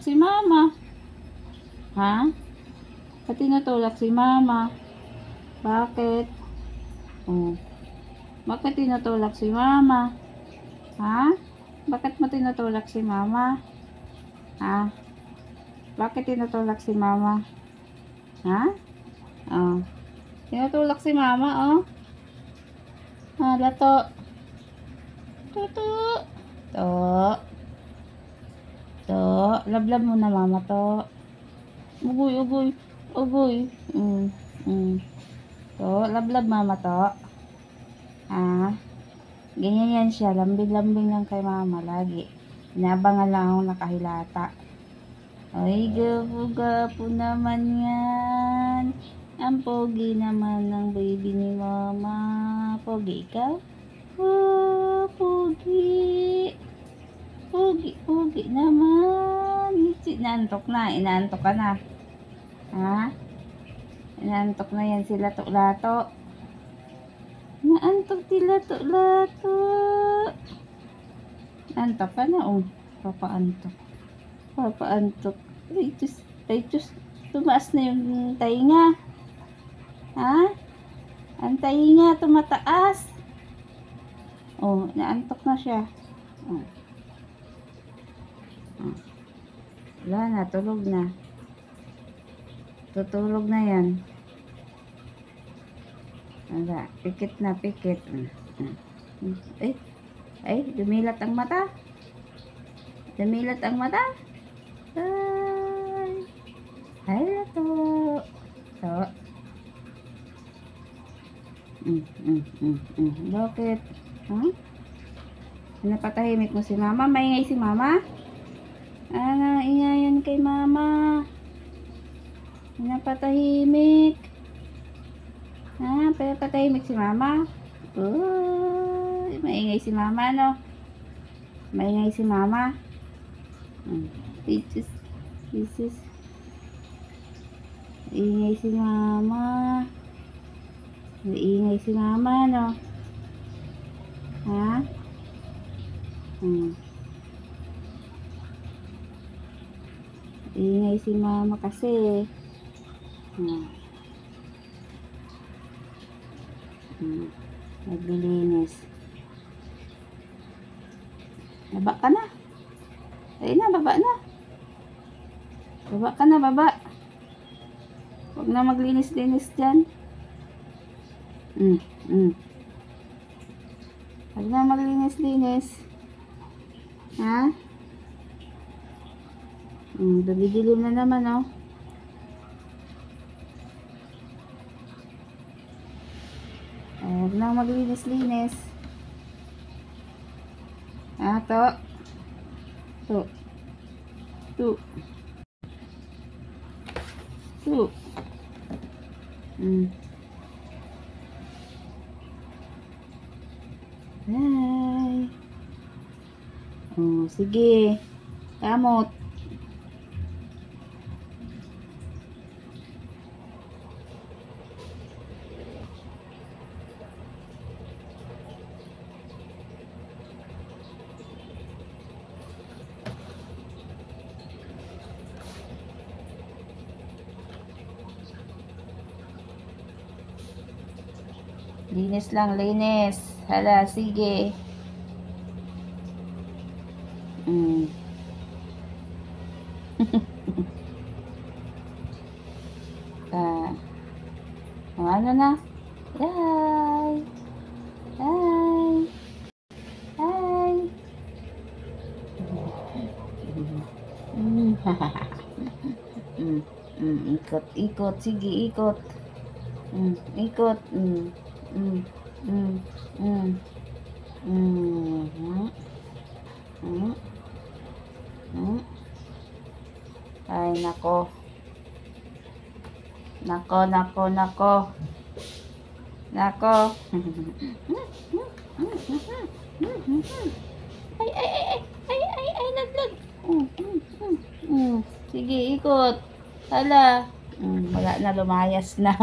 si mama? Ha? Ba't tinutulak si mama? Bakit? Oh. Bakit tinutulak si mama? Ha? Bakit mo tinutulak si mama? Ha? Bakit tinutulak si mama? Ha? Oh. Tinutulak si mama, oh. Lato. Tutu. To. To. Lablab mo na mama to. Ugoy, ugoy. Ugoy. To. Lablab mama to. Ganyan yan siya. Lambing-lambing lang kay mama lagi. Inabangan lang akong nakahilata. Ay, gapo-gapo naman yan. Ang pogi naman ng baby ni mama. Pogi ikaw? Oh, pogi. Pogi naman. Inaantok na. Inaantok ka na. Ha? Inaantok na yan si Lato-Lato. Inaantok si Lato-Lato. Antok ka na, oh. Papaantok. Ay, Diyos. Tumaas na yung tainga. Ha? Ang tainga, tumataas. Oh, naantok na siya. Oh. Wala na, tulog na. Tutulog na yan. Wala, pikit na, pikit. Ay, dumilat ang mata. Dumilat ang mata. Ay, Lato. To. Bakit? Ha? Napatahimik mo si mama? Maingay si mama? Ingayan kay mama. Napatahimik. Patahimik si mama? Uy, maingay si mama, no? Maingay si mama. Jesus. Ingay si mama. Ingay si mama, no? Ha? Ingay si mama kasi. Naglilinis. Baba ka na. Ayun na, baba na. Baba ka na, baba. Huwag na maglinis-linis dyan. Huwag na maglinis-linis. Ha? Dabidilim na naman, oh. Huwag na maglinis-linis. To. Ay. Oh, sige. Kamot. Linis lang, linis. Hala, sige. Ano na? Yay! Ikot. Sige, ikot. Ikot. Ay, nako. Ay, naglag. Sige, ikot. Hala. Wala na, lumayas na.